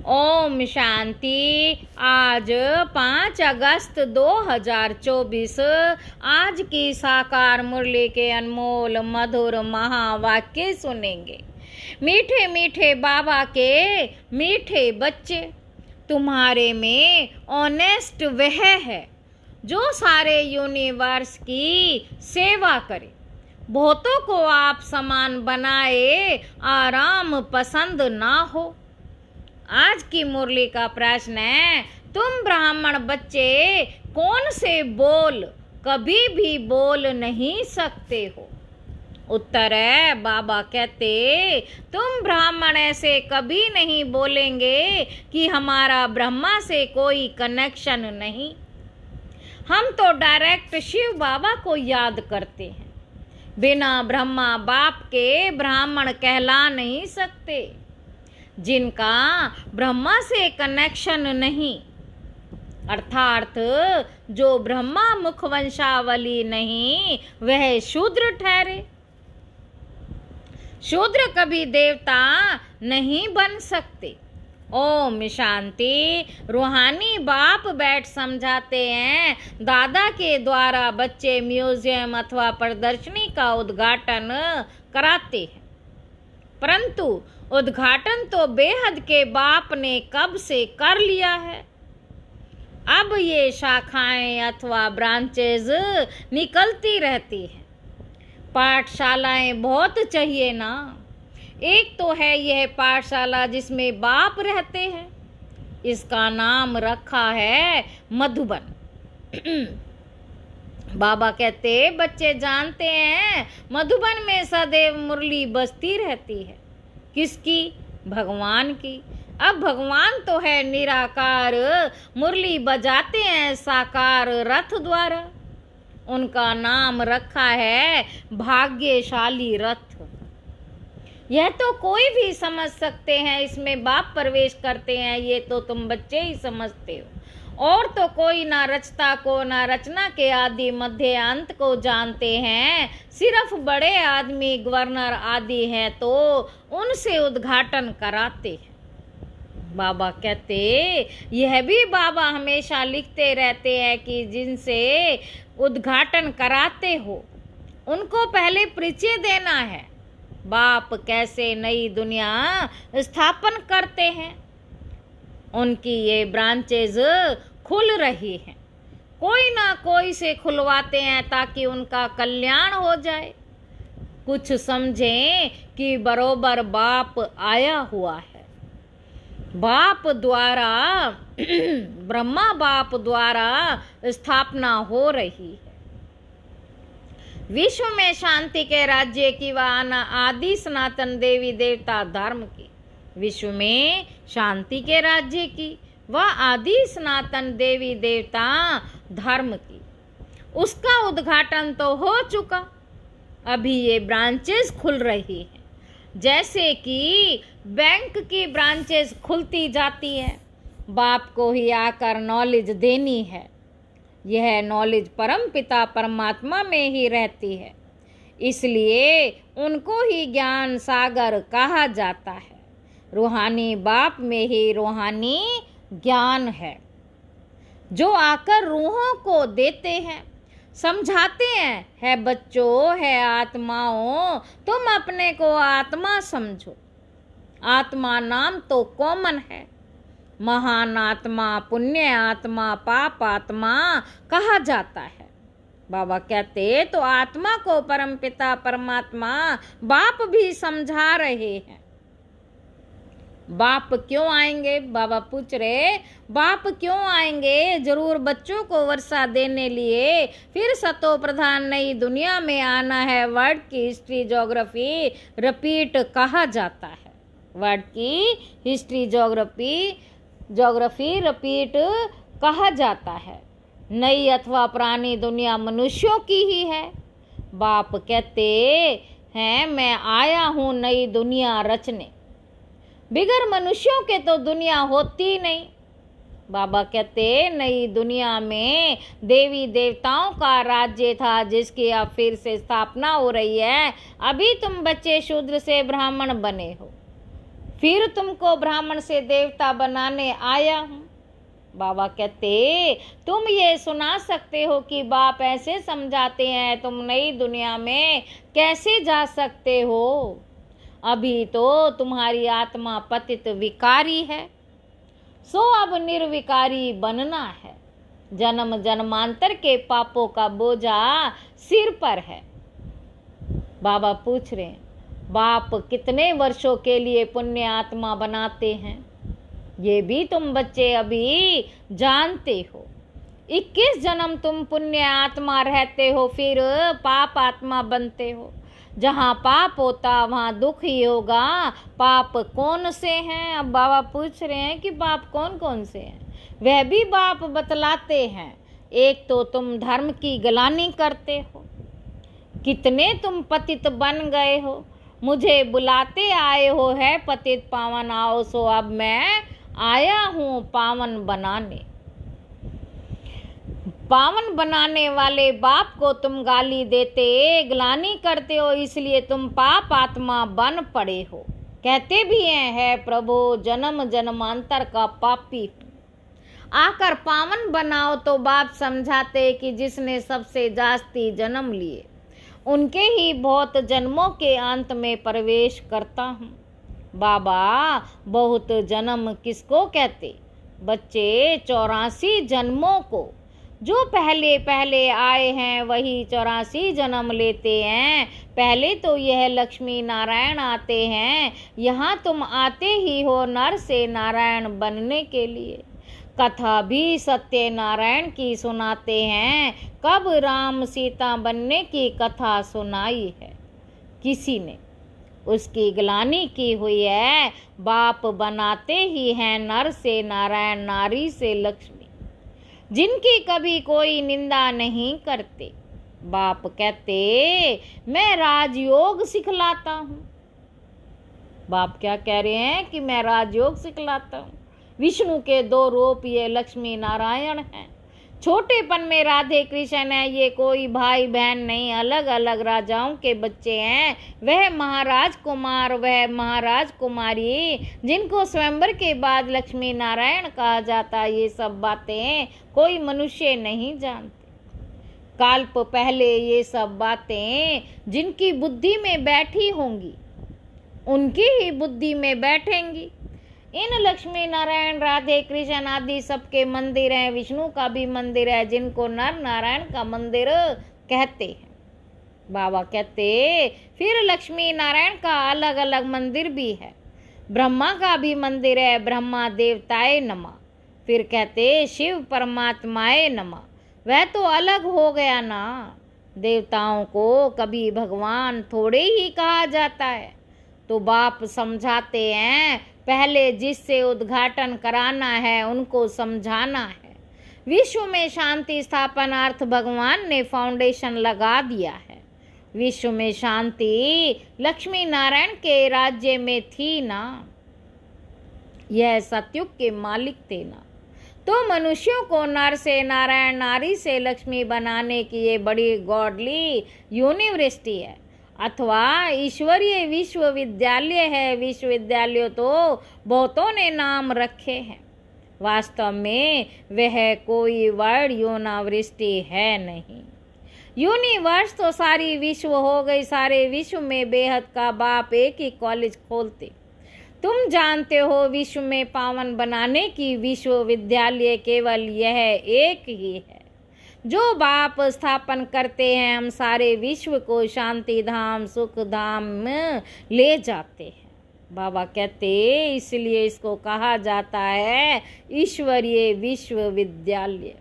ओम शांति। आज 5 अगस्त 2024 आज की साकार मुरली के अनमोल मधुर महावाक्य सुनेंगे। मीठे मीठे बाबा के मीठे बच्चे, तुम्हारे में ऑनेस्ट वह है जो सारे यूनिवर्स की सेवा करे, बहुतों को आप समान बनाए, आराम पसंद ना हो। आज की मुरली का प्रश्न है, तुम ब्राह्मण बच्चे कौन से बोल कभी भी बोल नहीं सकते हो? उत्तर है, बाबा कहते तुम ब्राह्मण ऐसे कभी नहीं बोलेंगे कि हमारा ब्रह्मा से कोई कनेक्शन नहीं। हम तो डायरेक्ट शिव बाबा को याद करते हैं। बिना ब्रह्मा बाप के ब्राह्मण कहला नहीं सकते। जिनका ब्रह्मा से कनेक्शन नहीं, अर्थात जो ब्रह्मा मुख वंशावली नहीं, वह शूद्र ठहरे। शूद्र कभी देवता नहीं बन सकते। ओम शांति। रूहानी बाप बैठ समझाते हैं, दादा के द्वारा बच्चे म्यूजियम अथवा प्रदर्शनी का उद्घाटन कराते हैं, परंतु उद्घाटन तो बेहद के बाप ने कब से कर लिया है। अब ये शाखाएं अथवा ब्रांचेज निकलती रहती हैं। पाठशालाएं बहुत चाहिए ना। एक तो है यह पाठशाला जिसमें बाप रहते हैं, इसका नाम रखा है मधुबन। बाबा कहते बच्चे जानते हैं मधुबन में सदैव मुरली बजती रहती है। किसकी? भगवान की। अब भगवान तो है निराकार, मुरली बजाते हैं साकार रथ द्वारा। उनका नाम रखा है भाग्यशाली रथ। यह तो कोई भी समझ सकते हैं, इसमें बाप प्रवेश करते हैं, ये तो तुम बच्चे ही समझते हो। और तो कोई ना रचता को ना रचना के आदि मध्य अंत को जानते हैं। सिर्फ बड़े आदमी गवर्नर आदि हैं तो उनसे उद्घाटन कराते हैं। बाबा कहते यह भी बाबा हमेशा लिखते रहते हैं कि जिनसे उद्घाटन कराते हो उनको पहले परिचय देना है। बाप कैसे नई दुनिया स्थापन करते हैं, उनकी ये ब्रांचेज खुल रही हैं। कोई ना कोई से खुलवाते हैं ताकि उनका कल्याण हो जाए। कुछ समझें कि बरोबर बाप आया हुआ है। बाप द्वारा ब्रह्मा बाप द्वारा स्थापना हो रही है। विश्व में शांति के राज्य की व आदि सनातन देवी देवता धर्म की, विश्व में शांति के राज्य की व आदि सनातन देवी देवता धर्म की, उसका उद्घाटन तो हो चुका। अभी ये ब्रांचेस खुल रही हैं, जैसे कि बैंक की ब्रांचेस खुलती जाती है। बाप को ही आकर नॉलेज देनी है। यह नॉलेज परम पिता परमात्मा में ही रहती है, इसलिए उनको ही ज्ञान सागर कहा जाता है। रूहानी बाप में ही रूहानी ज्ञान है, जो आकर रूहों को देते हैं, समझाते हैं। है बच्चों, है आत्माओं, तुम अपने को आत्मा समझो। आत्मा नाम तो कॉमन है। महान आत्मा, पुण्य आत्मा, पाप आत्मा कहा जाता है। बाबा कहते तो आत्मा को परमपिता परमात्मा बाप भी समझा रहे हैं। बाप क्यों आएंगे? बाबा पूछ रहे बाप क्यों आएंगे? जरूर बच्चों को वर्षा देने लिए फिर सतो प्रधान नई दुनिया में आना है। वर्ड की हिस्ट्री ज्योग्राफी रिपीट कहा जाता है। वर्ड की हिस्ट्री ज्योग्राफी रिपीट कहा जाता है। नई अथवा पुरानी दुनिया मनुष्यों की ही है। बाप कहते हैं मैं आया हूँ नई दुनिया रचने। बिगर मनुष्यों के तो दुनिया होती नहीं। बाबा कहते नई दुनिया में देवी देवताओं का राज्य था, जिसकी अब फिर से स्थापना हो रही है। अभी तुम बच्चे शूद्र से ब्राह्मण बने हो। फिर तुमको ब्राह्मण से देवता बनाने आया हूँ। बाबा कहते तुम ये सुना सकते हो कि बाप ऐसे समझाते हैं, तुम नई दुनिया में कैसे जा सकते हो? अभी तो तुम्हारी आत्मा पतित विकारी है, सो अब निर्विकारी बनना है। जन्म जन्मांतर के पापों का बोझा सिर पर है। बाबा पूछ रहे हैं, बाप कितने वर्षों के लिए पुण्य आत्मा बनाते हैं? ये भी तुम बच्चे अभी जानते हो। 21 जन्म तुम पुण्य आत्मा रहते हो, फिर पाप आत्मा बनते हो। जहाँ पाप होता वहाँ दुख ही होगा। पाप कौन से हैं? अब बाबा पूछ रहे हैं कि पाप कौन कौन से हैं। वह भी बाप बतलाते हैं। एक तो तुम धर्म की ग्लानि करते हो। कितने तुम पतित बन गए हो, मुझे बुलाते आए हो है पतित पावन आओ, सो अब मैं आया हूँ पावन बनाने। पावन बनाने वाले बाप को तुम गाली देते, ग्लानि करते हो, इसलिए तुम पाप आत्मा बन पड़े हो। कहते भी हैं, है प्रभु जन्म जन्मांतर का पापी हूँ, आकर पावन बनाओ। तो बाप समझाते कि जिसने सबसे जास्ती जन्म लिए उनके ही बहुत जन्मों के अंत में प्रवेश करता हूँ। बाबा बहुत जन्म किसको कहते? बच्चे 84 जन्मों को। जो पहले पहले आए हैं वही 84 जन्म लेते हैं। पहले तो यह लक्ष्मी नारायण आते हैं, यहाँ तुम आते ही हो नर से नारायण बनने के लिए। कथा भी सत्य नारायण की सुनाते हैं। कब राम सीता बनने की कथा सुनाई है किसी ने? उसकी ग्लानि की हुई है। बाप बनाते ही हैं नर से नारायण, नारी से लक्ष्मी, जिनकी कभी कोई निंदा नहीं करते। बाप कहते मैं राजयोग सिखलाता हूँ। बाप क्या कह रहे हैं कि मैं राजयोग सिखलाता हूँ। विष्णु के 2 रूप ये लक्ष्मी नारायण हैं। छोटेपन में राधे कृष्ण है, ये कोई भाई बहन नहीं, अलग अलग राजाओं के बच्चे हैं। वह महाराज कुमार, वह महाराज कुमारी, जिनको स्वयंवर के बाद लक्ष्मी नारायण कहा जाता। ये सब बातें कोई मनुष्य नहीं जानते। कल्प पहले ये सब बातें जिनकी बुद्धि में बैठी होंगी उनकी ही बुद्धि में बैठेंगी। इन लक्ष्मी नारायण राधे कृष्ण आदि सबके मंदिर हैं। विष्णु का भी मंदिर है, जिनको नर नारायण का मंदिर कहते हैं। बाबा कहते फिर लक्ष्मी नारायण का अलग अलग मंदिर भी है। ब्रह्मा का भी मंदिर है, ब्रह्मा देवताए नमः। फिर कहते शिव परमात्माए नमः। वह तो अलग हो गया ना। देवताओं को कभी भगवान थोड़े ही कहा जाता है। तो बाप समझाते हैं, पहले जिससे उद्घाटन कराना है उनको समझाना है। विश्व में शांति स्थापनार्थ भगवान ने फाउंडेशन लगा दिया है। विश्व में शांति लक्ष्मी नारायण के राज्य में थी ना। यह सतयुग के मालिक थे ना। तो मनुष्यों को नर से नारायण, नारी से लक्ष्मी बनाने की ये बड़ी गॉडली यूनिवर्सिटी है अथवा ईश्वरीय विश्वविद्यालय है। विश्वविद्यालय तो बहुतों ने नाम रखे हैं, वास्तव में वह कोई वर्ड यूनिवर्सिटी है नहीं। यूनिवर्स तो सारी विश्व हो गई। सारे विश्व में बेहद का बाप एक ही कॉलेज खोलते। तुम जानते हो विश्व में पावन बनाने की विश्वविद्यालय केवल यह एक ही है जो बाप स्थापन करते हैं। हम सारे विश्व को शांति धाम सुख धाम में ले जाते हैं। बाबा कहते इसलिए इसको कहा जाता है ईश्वरीय विश्वविद्यालय।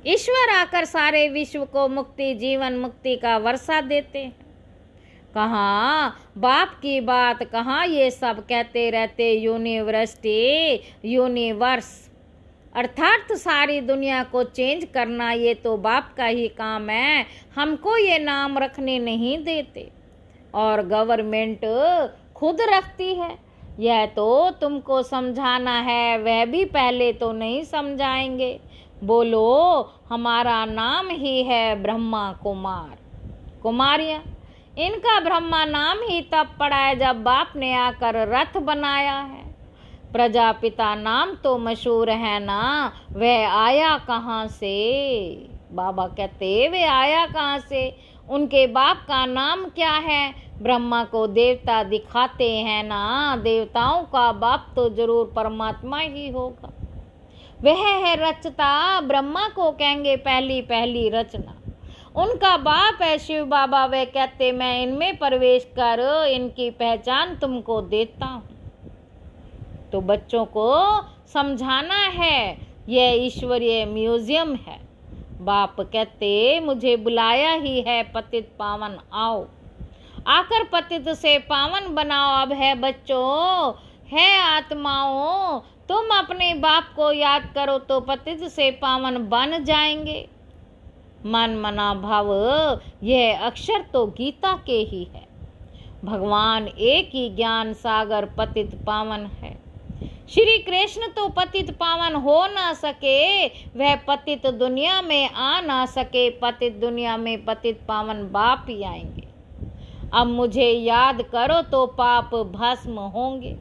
ईश्वर आकर सारे विश्व को मुक्ति, जीवन मुक्ति का वर्षा देते हैं। कहाँ बाप की बात, कहाँ ये सब कहते रहते यूनिवर्सिटी, यूनिवर्स अर्थात सारी दुनिया को चेंज करना। ये तो बाप का ही काम है। हमको ये नाम रखने नहीं देते और गवर्नमेंट खुद रखती है। यह तो तुमको समझाना है, वह भी पहले तो नहीं समझाएंगे। बोलो हमारा नाम ही है ब्रह्मा कुमार, कुमारियाँ। इनका ब्रह्मा नाम ही तब पड़ा है जब बाप ने आकर रथ बनाया है। प्रजापिता नाम तो मशहूर है ना, वह आया कहाँ से? बाबा कहते वे आया कहाँ से? उनके बाप का नाम क्या है? ब्रह्मा को देवता दिखाते हैं ना, देवताओं का बाप तो जरूर परमात्मा ही होगा। वह है रचता, ब्रह्मा को कहेंगे पहली पहली रचना। उनका बाप है शिव बाबा, वे कहते मैं इनमें प्रवेश कर इनकी पहचान तुमको देता हूँ। तो बच्चों को समझाना है, यह ईश्वरीय म्यूजियम है। बाप कहते मुझे बुलाया ही है पतित पावन, आओ आकर पतित से पावन बनाओ। अब है बच्चों, है आत्माओं, तुम अपने बाप को याद करो तो पतित से पावन बन जाएंगे। मन मना भाव, यह अक्षर तो गीता के ही है। भगवान एक ही ज्ञान सागर पतित पावन है। श्री कृष्ण तो पतित पावन हो ना सके, वह पतित दुनिया में आ ना सके। पतित दुनिया में पतित पावन बाप ही आएंगे। अब मुझे याद करो तो पाप भस्म होंगे।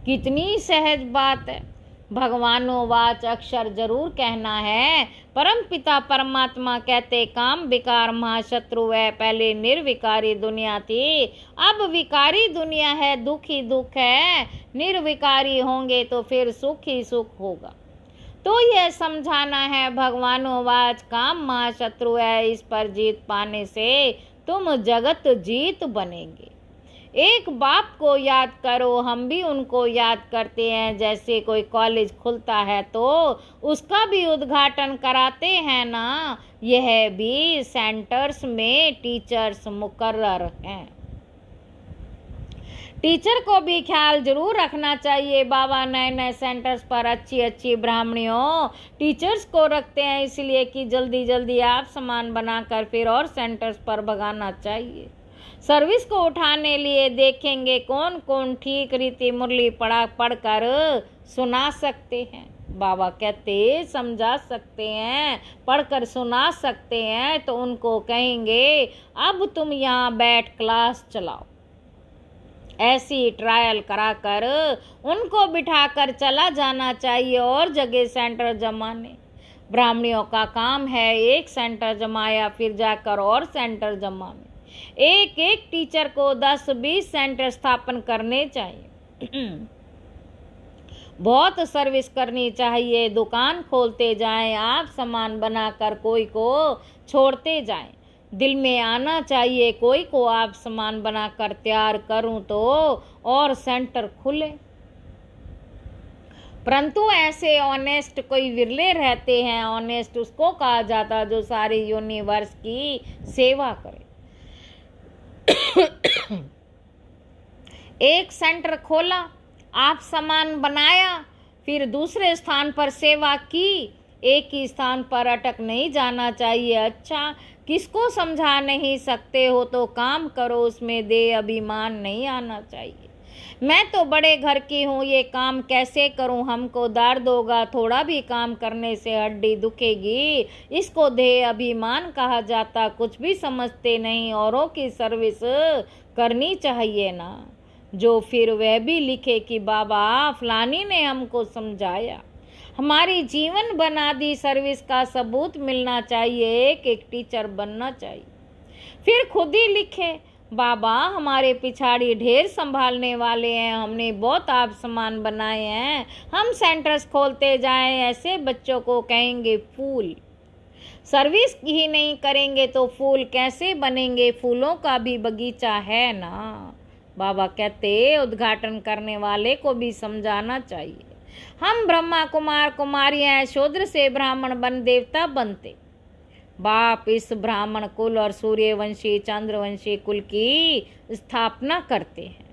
कितनी सहज बात है। भगवानोवाच अक्षर जरूर कहना है। परम पिता परमात्मा कहते काम विकार महाशत्रु है। पहले निर्विकारी दुनिया थी, अब विकारी दुनिया है। दुख ही दुख है, निर्विकारी होंगे तो फिर सुख ही सुख होगा। तो यह समझाना है भगवानोवाच काम महाशत्रु है। इस पर जीत पाने से तुम जगत जीत बनेंगे। एक बाप को याद करो, हम भी उनको याद करते हैं। जैसे कोई कॉलेज खुलता है तो उसका भी उद्घाटन कराते हैं ना, यह भी सेंटर्स में टीचर्स मुकर्रर हैं। टीचर को भी ख्याल जरूर रखना चाहिए। बाबा नए नए सेंटर्स पर अच्छी अच्छी ब्राह्मणियों टीचर्स को रखते हैं, इसलिए कि जल्दी जल्दी आप सामान बनाकर फिर और सेंटर्स पर भगाना चाहिए। सर्विस को उठाने लिए देखेंगे कौन कौन ठीक रीति मुरली पढ़कर सुना सकते हैं। बाबा कहते समझा सकते हैं, पढ़कर सुना सकते हैं, तो उनको कहेंगे अब तुम यहाँ बैठ क्लास चलाओ। ऐसी ट्रायल कराकर उनको बिठाकर चला जाना चाहिए और जगह सेंटर जमाने। ब्राह्मणियों का काम है एक सेंटर जमाया फिर जाकर और सेंटर जमाने। एक एक टीचर को 10-20 सेंटर स्थापन करने चाहिए। बहुत सर्विस करनी चाहिए। दुकान खोलते जाएं, आप सामान बनाकर कोई को छोड़ते जाएं। दिल में आना चाहिए कोई को आप सामान बनाकर तैयार करूं तो और सेंटर खुले। परंतु ऐसे ऑनेस्ट कोई विरले रहते हैं। ऑनेस्ट उसको कहा जाता जो सारी यूनिवर्स की सेवा करे। एक सेंटर खोला, आप सामान बनाया, फिर दूसरे स्थान पर सेवा की। एक ही स्थान पर अटक नहीं जाना चाहिए। अच्छा, किसको समझा नहीं सकते हो तो काम करो, उसमें दे अभिमान नहीं आना चाहिए। मैं तो बड़े घर की हूँ, ये काम कैसे करूँ, हमको दर्द होगा, थोड़ा भी काम करने से हड्डी दुखेगी, इसको देह अभिमान कहा जाता। कुछ भी समझते नहीं, औरों की सर्विस करनी चाहिए ना। जो फिर वह भी लिखे कि बाबा फलानी ने हमको समझाया, हमारी जीवन बना दी। सर्विस का सबूत मिलना चाहिए, एक टीचर बनना चाहिए। फिर खुद ही लिखे बाबा हमारे पिछाड़ी ढेर संभालने वाले हैं, हमने बहुत आप सामान बनाए हैं, हम सेंटर्स खोलते जाएं। ऐसे बच्चों को कहेंगे फूल। सर्विस ही नहीं करेंगे तो फूल कैसे बनेंगे? फूलों का भी बगीचा है ना। बाबा कहते उद्घाटन करने वाले को भी समझाना चाहिए। हम ब्रह्मा कुमार कुमारियां शूद्र से ब्राह्मण बन देवता बनते। बाप इस ब्राह्मण कुल और सूर्यवंशी चंद्रवंशी कुल की स्थापना करते हैं।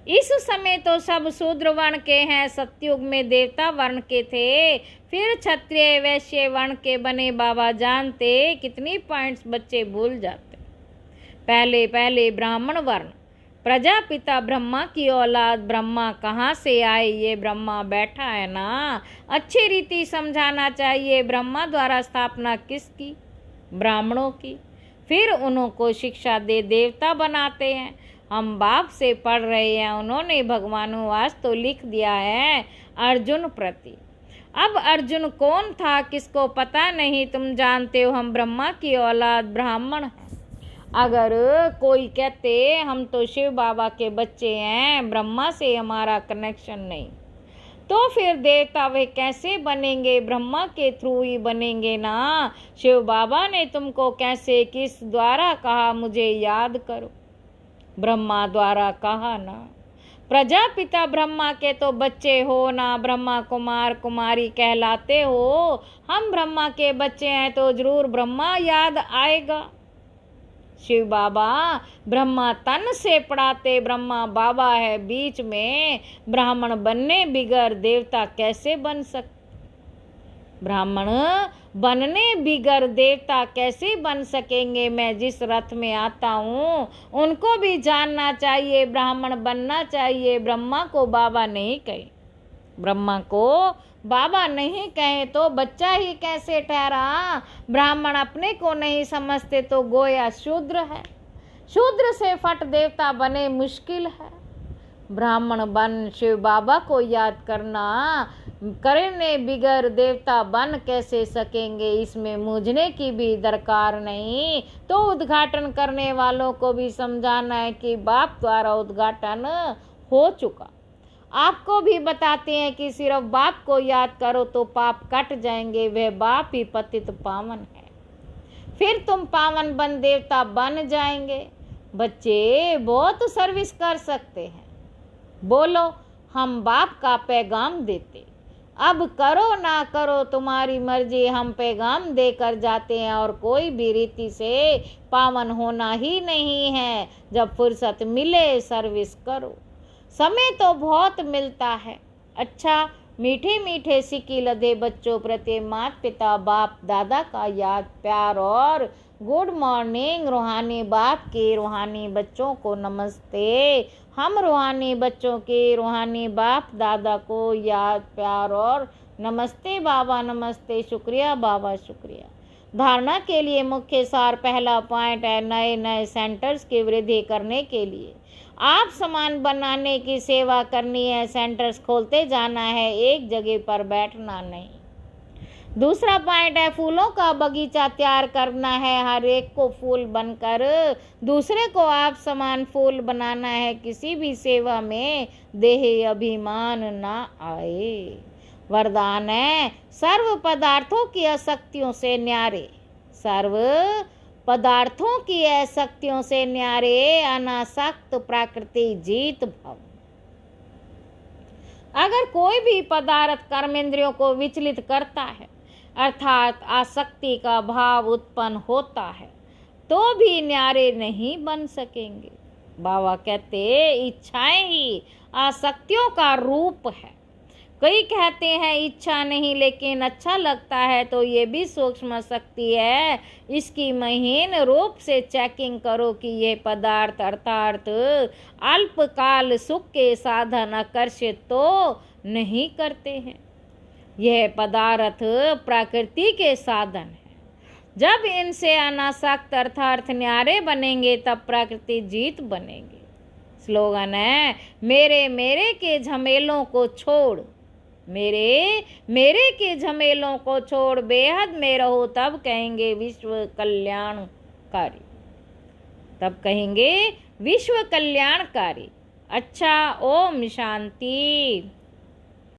इस समय तो सब शूद्र वर्ण के हैं, सतयुग में देवता वर्ण के थे, फिर क्षत्रिय वैश्य वर्ण के बने। बाबा जानते कितनी पॉइंट्स बच्चे भूल जाते। पहले पहले ब्राह्मण वर्ण, प्रजापिता ब्रह्मा की औलाद। ब्रह्मा कहाँ से आए? ये ब्रह्मा बैठा है ना। अच्छी रीति समझाना चाहिए। ब्रह्मा द्वारा स्थापना किसकी? ब्राह्मणों की। फिर उनको शिक्षा दे देवता बनाते हैं। हम बाप से पढ़ रहे हैं, उन्होंने भगवानुवास तो लिख दिया है अर्जुन प्रति। अब अर्जुन कौन था किसको पता नहीं, तुम जानते हो हम ब्रह्मा की औलाद ब्राह्मण हैं। अगर कोई कहते हम तो शिव बाबा के बच्चे हैं, ब्रह्मा से हमारा कनेक्शन नहीं, तो फिर देवता वे कैसे बनेंगे? ब्रह्मा के थ्रू ही बनेंगे ना। शिव बाबा ने तुमको कैसे किस द्वारा कहा मुझे याद करो? ब्रह्मा द्वारा कहा ना। प्रजापिता ब्रह्मा के तो बच्चे हो ना, ब्रह्मा कुमार कुमारी कहलाते हो। हम ब्रह्मा के बच्चे हैं तो जरूर ब्रह्मा याद आएगा। शिव बाबा ब्रह्मा तन से पढ़ाते, ब्रह्मा बाबा है बीच में। ब्राह्मण बनने बिगर देवता कैसे बन सकते? ब्राह्मण बनने बिगर देवता कैसे बन सकेंगे? मैं जिस रथ में आता हूँ उनको भी जानना चाहिए, ब्राह्मण बनना चाहिए। ब्रह्मा को बाबा नहीं कहे, ब्रह्मा को बाबा नहीं कहे तो बच्चा ही कैसे ठहरा? ब्राह्मण अपने को नहीं समझते तो गोया शूद्र है। शूद्र से फट देवता बने मुश्किल है। ब्राह्मण बन शिव बाबा को याद करने बिगर देवता बन कैसे सकेंगे? इसमें मूझने की भी दरकार नहीं। तो उद्घाटन करने वालों को भी समझाना है कि बाप द्वारा उद्घाटन हो चुका। आपको भी बताते हैं कि सिर्फ बाप को याद करो तो पाप कट जाएंगे, वह बाप ही पतित पावन है। फिर तुम पावन बन देवता बन जाएंगे। बच्चे बहुत सर्विस कर सकते हैं, बोलो हम बाप का पैगाम देते। अब करो ना करो तुम्हारी मर्जी, हम पैगाम देकर जाते हैं और कोई भी रीति से पावन होना ही नहीं है। जब फुर्सत मिले सर्विस करो। समय तो बहुत मिलता है। अच्छा, मीठे मीठे सिक्की लदे बच्चों प्रति माता पिता बाप दादा का याद प्यार और गुड मॉर्निंग। रूहानी बाप के रूहानी बच्चों को नमस्ते। हम रूहानी बच्चों के रूहानी बाप दादा को याद प्यार और नमस्ते बाबा नमस्ते। शुक्रिया बाबा शुक्रिया। धारणा के लिए मुख्य सार पहला पॉइंट है, नए नए सेंटर्स की वृद्धि करने के लिए आप सामान बनाने की सेवा करनी है। सेंटर्स खोलते जाना है, एक जगह पर बैठना नहीं। दूसरा पॉइंट है, फूलों का बगीचा तैयार करना है। हर एक को फूल बनकर दूसरे को आप समान फूल बनाना है। किसी भी सेवा में देह अभिमान ना आए। वरदान है, सर्व पदार्थों की आसक्तियों से न्यारे, सर्व पदार्थों की आसक्तियों से न्यारे, अनासक्त प्रकृति जीत भव। अगर कोई भी पदार्थ कर्मेंद्रियों को विचलित करता है, अर्थात आसक्ति का भाव उत्पन्न होता है, तो भी न्यारे नहीं बन सकेंगे। बाबा कहते इच्छाएं ही आसक्तियों का रूप है। कई कहते हैं इच्छा नहीं लेकिन अच्छा लगता है, तो ये भी सूक्ष्म शक्ति है। इसकी महीन रूप से चेकिंग करो कि यह पदार्थ अर्थात अल्पकाल सुख के साधन आकर्षित तो नहीं करते हैं। यह पदार्थ प्रकृति के साधन है। जब इनसे अनासक्त अर्थात न्यारे बनेंगे तब प्रकृति जीत बनेगी। स्लोगन है, मेरे मेरे के झमेलों को छोड़, मेरे के झमेलों को छोड़, बेहद में रहो, तब कहेंगे विश्व कल्याणकारी, तब कहेंगे विश्व कल्याणकारी। अच्छा, ओम शांति।